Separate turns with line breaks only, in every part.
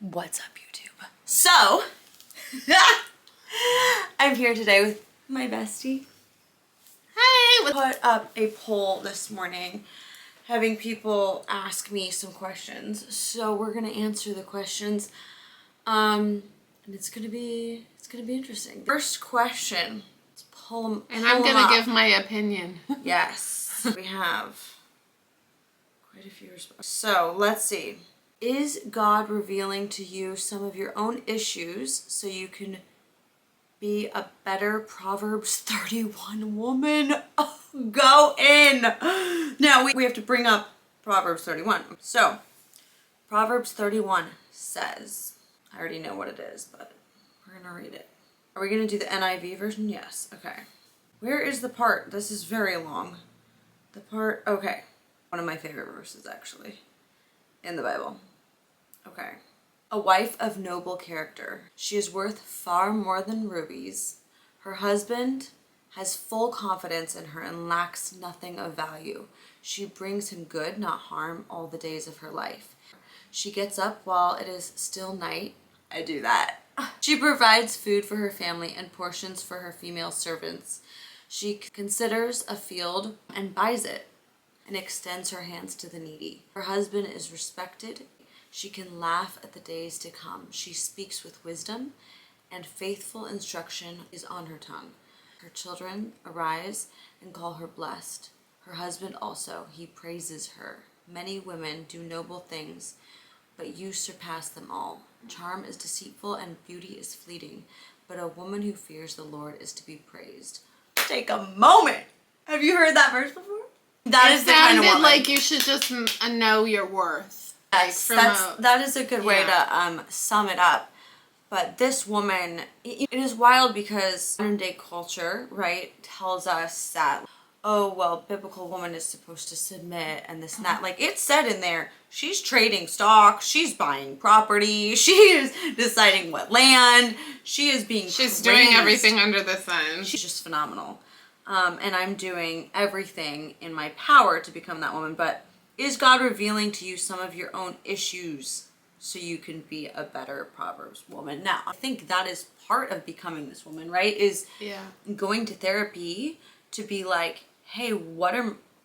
What's up, YouTube? So, I'm here today with my bestie. Hey! We put up a poll this morning having people ask me some questions. So we're gonna answer the questions. And it's gonna be interesting. First question. Let's pull them.
And I'm gonna give my opinion.
Yes. We have quite a few responses. So let's see. Is God revealing to you some of your own issues so you can be a better Proverbs 31 woman? Oh, go in! Now we have to bring up Proverbs 31. So, Proverbs 31 says, I already know what it is, but we're gonna read it. Are we gonna do the NIV version? Yes. Okay. Where is the part? This is very long. The part, okay. One of my favorite verses, actually, in the Bible. Okay. A wife of noble character. She is worth far more than rubies. Her husband has full confidence in her and lacks nothing of value. She brings him good, not harm, all the days of her life. She gets up while it is still night. I do that. She provides food for her family and portions for her female servants. She considers a field and buys it and extends her hands to the needy. Her husband is respected. She can laugh at the days to come. She speaks with wisdom, and faithful instruction is on her tongue. Her children arise and call her blessed. Her husband also, he praises her. Many women do noble things, but you surpass them all. Charm is deceitful and beauty is fleeting, but a woman who fears the Lord is to be praised. Take a moment. Have you heard that verse before? That is the kind of woman.
It sounded like you should just know your worth.
Yes, that is a good way to sum it up. But this woman, it is wild because modern day culture, right, tells us that, oh, well, biblical woman is supposed to submit and this and that. Like, it's said in there, she's trading stock, she's buying property, she is deciding what land, she's
doing everything under the sun.
She's just phenomenal. And I'm doing everything in my power to become that woman. But is God revealing to you some of your own issues so you can be a better Proverbs woman? Now, I think that is part of becoming this woman, right? Is going to therapy to be like, hey,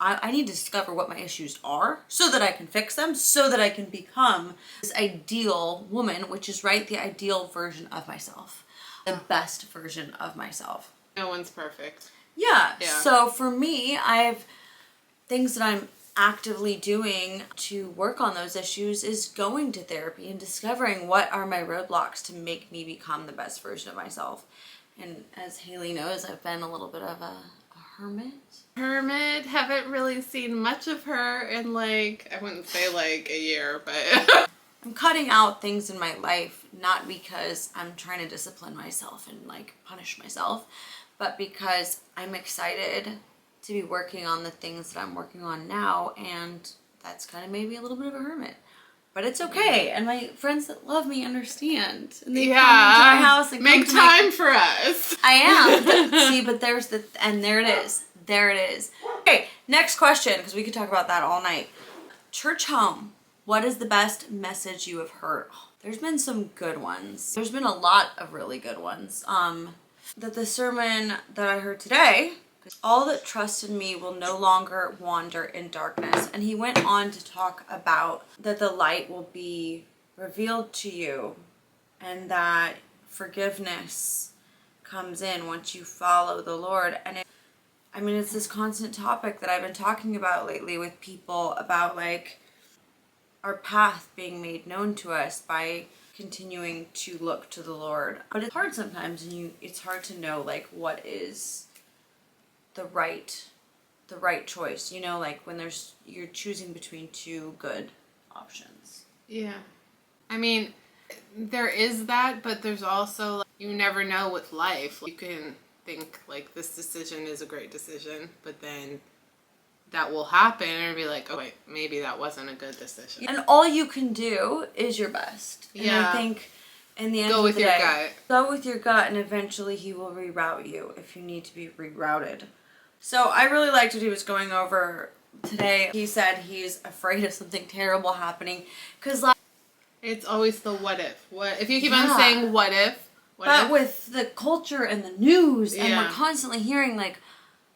I need to discover what my issues are so that I can fix them, so that I can become this ideal woman, which is, right, the ideal version of myself, the best version of myself.
No one's perfect.
Yeah. So for me, I have things that I'm actively doing to work on those issues is going to therapy and discovering what are my roadblocks to make me become the best version of myself. And as Haley knows, I've been a little bit of a hermit.
Haven't really seen much of her in I wouldn't say a year, but
I'm cutting out things in my life, not because I'm trying to discipline myself and punish myself, but because I'm excited to be working on the things that I'm working on now, and that's kind of maybe a little bit of a hermit. But it's okay, and my friends that love me understand. And they come into my house and
make time for us.
I am. See, but there it is. There it is. Okay, next question, because we could talk about that all night. Church home. What is the best message you have heard? Oh, there's been some good ones. There's been a lot of really good ones. That the sermon that I heard today, all that trust in me will no longer wander in darkness. And he went on to talk about that the light will be revealed to you and that forgiveness comes in once you follow the Lord. And it's this constant topic that I've been talking about lately with people about our path being made known to us by continuing to look to the Lord. But it's hard sometimes, and it's hard to know what is the right choice, when you're choosing between two good options.
Yeah. There is that, but there's also you never know with life. You can think this decision is a great decision, but then that will happen and be oh wait, maybe that wasn't a good decision.
And all you can do is your best. And I think in the end
go
of
with
the
your
day,
gut.
Go with your gut, and eventually he will reroute you if you need to be rerouted. So I really liked what he was going over today. He said he's afraid of something terrible happening because
It's always the what if. What if you keep
Yeah.
on saying what if? What
But
if?
with the culture and the news, and
Yeah.
we're constantly hearing, like,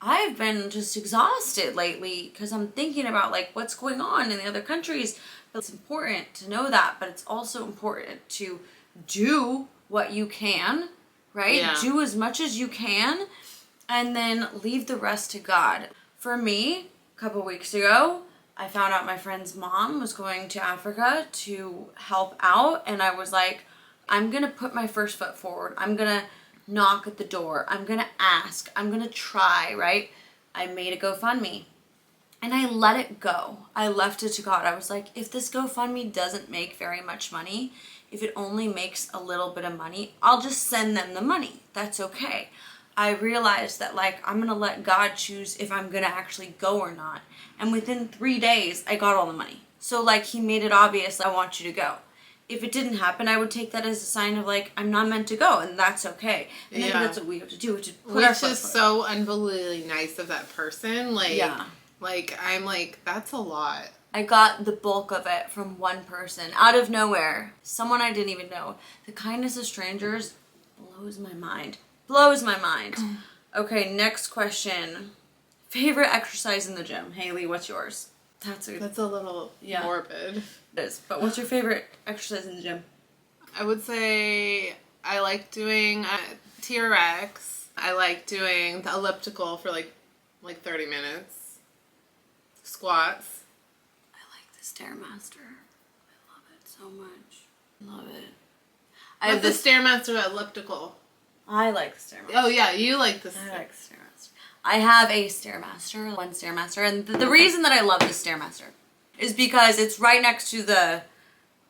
I've been just exhausted lately because I'm thinking about, like, what's going on in the other countries. But it's important to know that, but it's also important to do what you can, right?
Yeah.
Do as much as you can, and then leave the rest to God. For me, a couple weeks ago, I found out my friend's mom was going to Africa to help out, and I was like, I'm gonna put my first foot forward. I'm gonna knock at the door. I'm gonna ask. I'm gonna try, right? I made a GoFundMe. And I let it go. I left it to God. I was like, if this GoFundMe doesn't make very much money, if it only makes a little bit of money, I'll just send them the money. That's okay. I realized that, like, I'm going to let God choose if I'm going to actually go or not. And within 3 days, I got all the money. So, like, he made it obvious, I want you to go. If it didn't happen, I would take that as a sign of, like, I'm not meant to go, and that's okay. And I think that's what we have to do. To put our
Which
foot
is
forward.
so unbelievably nice of that person. Like,
Yeah.
like I'm like, that's a lot.
I got the bulk of it from one person out of nowhere. Someone I didn't even know. The kindness of strangers blows my mind. Blows my mind. Okay, next question. Favorite exercise in the gym? Haley, what's yours? That's
a little morbid.
It is. But what's your favorite exercise in the gym?
I would say I like doing TRX. I like doing the elliptical for like 30 minutes. Squats.
I like the Stairmaster. I love it so much. I love it.
I have the Stairmaster elliptical.
I like the Stairmaster.
Oh yeah, you like the
I like the Stairmaster. I have a Stairmaster, one Stairmaster, and the reason that I love the Stairmaster is because it's right next to the,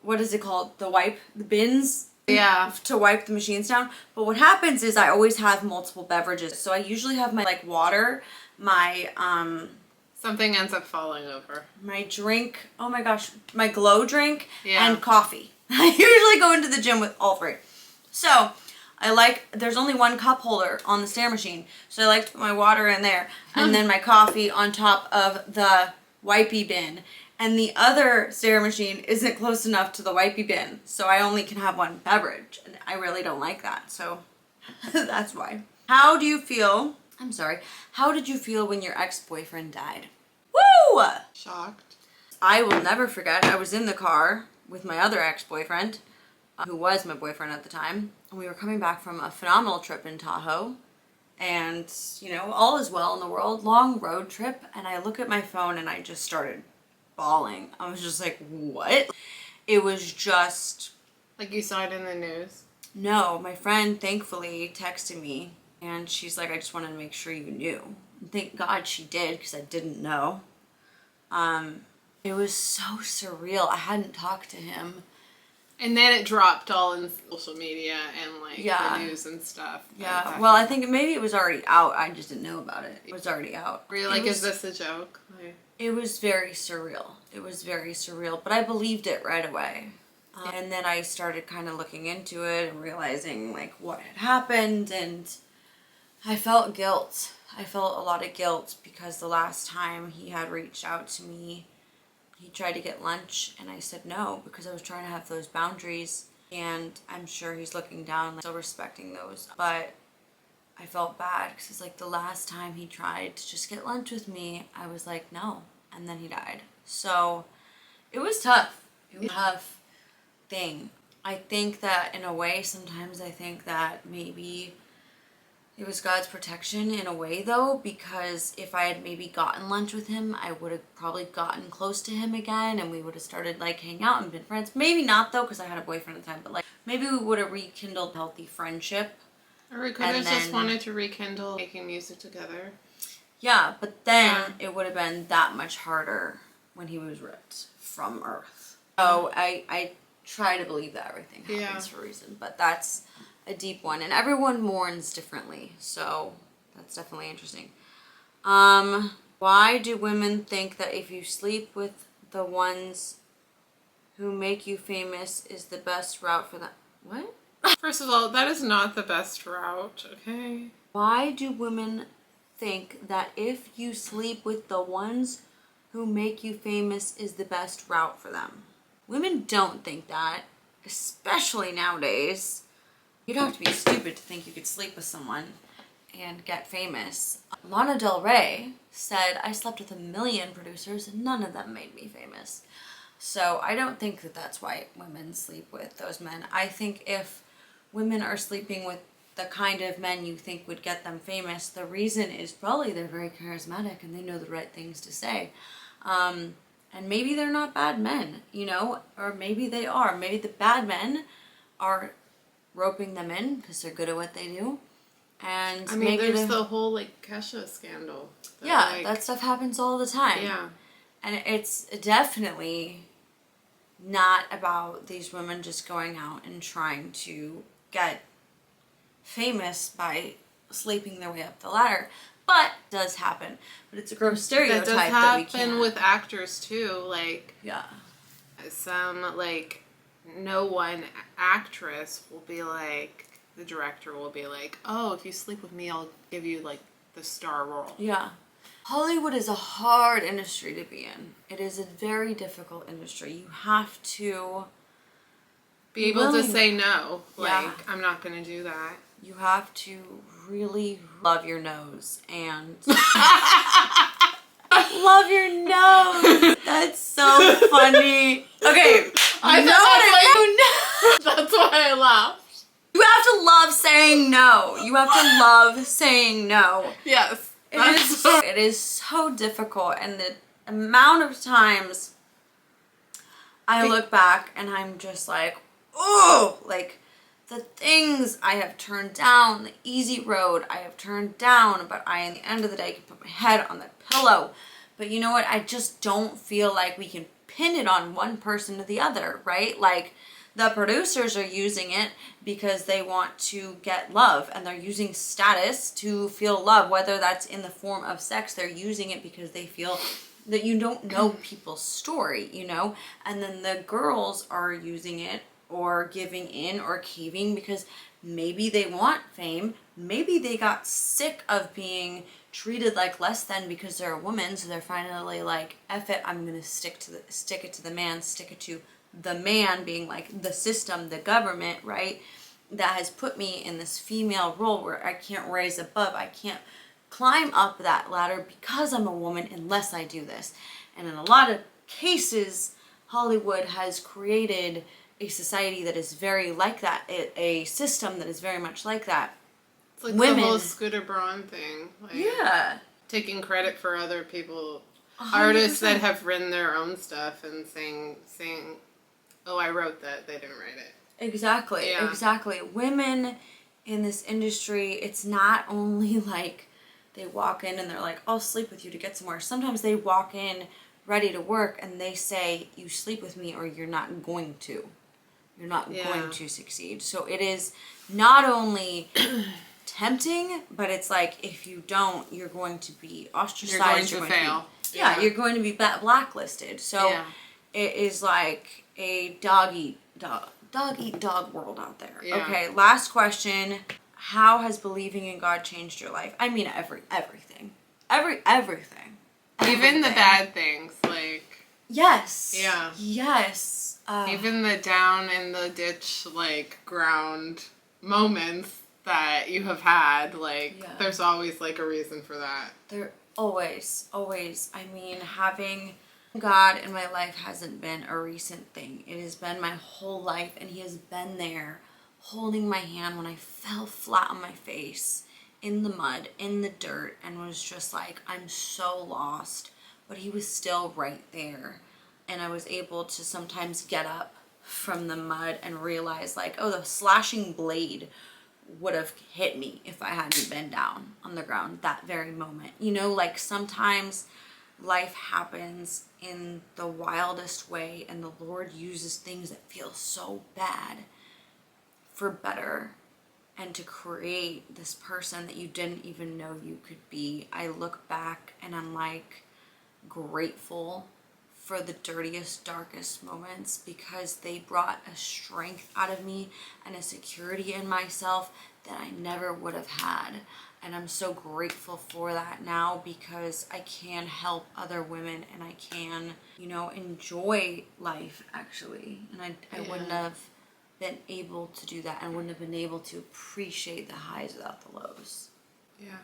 what is it called? The bins?
Yeah.
To wipe the machines down. But what happens is I always have multiple beverages. So I usually have my, like, water, my,
Something ends up falling over.
my drink, oh my gosh, my glow drink,
Yeah.
and coffee. I usually go into the gym with all three. So, there's only one cup holder on the stair machine, so I like to put my water in there, and then my coffee on top of the wipey bin. And the other stair machine isn't close enough to the wipey bin, so I only can have one beverage, and I really don't like that, so that's why. How did you feel when your ex-boyfriend died? Woo!
Shocked.
I will never forget, I was in the car with my other ex-boyfriend, who was my boyfriend at the time, and we were coming back from a phenomenal trip in Tahoe, and, you know, all is well in the world, long road trip, and I look at my phone and I just started bawling. I was just like, what? It was just...
Like you saw it in the news?
No, my friend thankfully texted me, and she's like, I just wanted to make sure you knew. And thank God she did, because I didn't know. It was so surreal. I hadn't talked to him.
And then it dropped all in social media and like
Yeah.
the news and stuff.
Yeah, well, I think maybe it was already out. I just didn't know about it. It was already out.
Were you like, is this a joke? Like,
It was very surreal. It was very surreal, but I believed it right away. And then I started kind of looking into it and realizing, like, what had happened, and I felt guilt. I felt a lot of guilt because the last time he had reached out to me, he tried to get lunch, and I said no because I was trying to have those boundaries, and I'm sure he's looking down, like, still respecting those. But I felt bad because it's like the last time he tried to just get lunch with me, I was like, no, and then he died. So it was tough. It was a tough thing. I think that in a way, sometimes I think that maybe it was God's protection in a way, though, because if I had maybe gotten lunch with him, I would have probably gotten close to him again, and we would have started, like, hanging out and been friends. Maybe not, though, because I had a boyfriend at the time, but, like, maybe we would have rekindled healthy friendship.
or we could have just wanted to rekindle making music together.
Yeah, but then it would have been that much harder when he was ripped from Earth. So I try to believe that everything happens for a reason, but that's a deep one, and everyone mourns differently, so that's definitely interesting. Why do women think that if you sleep with the ones who make you famous is the best route for them? What?
First of all, that is not the best route, okay?
Why do women think that if you sleep with the ones who make you famous is the best route for them? Women don't think that, especially nowadays. You'd have to be stupid to think you could sleep with someone and get famous. Lana Del Rey said, I slept with 1 million producers and none of them made me famous. So I don't think that that's why women sleep with those men. I think if women are sleeping with the kind of men you think would get them famous, the reason is probably they're very charismatic and they know the right things to say. And maybe they're not bad men, you know, or maybe they are. Maybe the bad men are roping them in because they're good at what they do. And
I mean, there's the whole, like, Kesha scandal.
That stuff happens all the time.
Yeah.
And it's definitely not about these women just going out and trying to get famous by sleeping their way up the ladder. But it does happen. But it's a gross stereotype that we can't.
That does happen with actors too. Like,
yeah,
some, like, no one actress will be like, the director will be like, oh, if you sleep with me, I'll give you, like, the star role.
Yeah. Hollywood is a hard industry to be in. It is a very difficult industry. You have to
be able to say no. Like,
yeah.
I'm not going to do that.
You have to really love your nose and love your nose. That's so funny. Okay,
That's why I laughed.
You have to love saying no. You have to love saying no.
Yes.
It is so difficult, and the amount of times I look back and I'm just like, oh, like the things I have turned down, the easy road I have turned down, but I, at the end of the day, can put my head on the pillow. But you know what? I just don't feel like we can pin it on one person or the other, right? Like, the producers are using it because they want to get love, and they're using status to feel love, whether that's in the form of sex. They're using it because they feel that you don't know people's story, you know? And then the girls are using it or giving in or caving because maybe they want fame. Maybe they got sick of being treated like less than because they're a woman, so they're finally like, F it, I'm gonna stick it to the man, stick it to the man, being like the system, the government, right, that has put me in this female role where I can't rise above, I can't climb up that ladder because I'm a woman unless I do this. And in a lot of cases, Hollywood has created a society that is very like that, a system that is very much like that.
It's like women, the whole Scooter Braun thing. Like,
yeah.
Taking credit for other people,
100%.
Artists that have written their own stuff and saying, oh, I wrote that, they didn't write it.
Exactly, yeah. Exactly. Women in this industry, it's not only like they walk in and they're like, I'll sleep with you to get somewhere. Sometimes they walk in ready to work and they say, you sleep with me or you're not going to. You're not going to succeed. So it is not only tempting, but it's like, if you don't, you're going to be ostracized.
You're going to fail.
You're going to be blacklisted. So it is like a dog eat dog world out there. Yeah. Okay, last question. How has believing in God changed your life? I mean, everything. Everything.
Even the bad things, like...
Yes.
Yeah.
Yes.
Even the down in the ditch, like, ground moments that you have had, like, there's always, like, a reason for that.
There always. I mean, having God in my life hasn't been a recent thing. It has been my whole life, and He has been there holding my hand when I fell flat on my face in the mud, in the dirt, and was just like, I'm so lost. But He was still right there. And I was able to sometimes get up from the mud and realize, like, oh, the slashing blade would have hit me if I hadn't been down on the ground that very moment. You know, like, sometimes life happens in the wildest way, and the Lord uses things that feel so bad for better and to create this person that you didn't even know you could be. I look back and I'm like grateful for the dirtiest, darkest moments, because they brought a strength out of me and a security in myself that I never would have had. And I'm so grateful for that now, because I can help other women and I can, you know, enjoy life actually. And I wouldn't have been able to do that, and wouldn't have been able to appreciate the highs without the lows.
Yeah.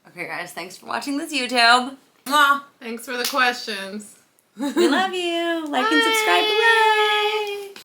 Okay guys, thanks for watching this YouTube. Mwah!
Thanks for the questions.
We love you. Like and subscribe below.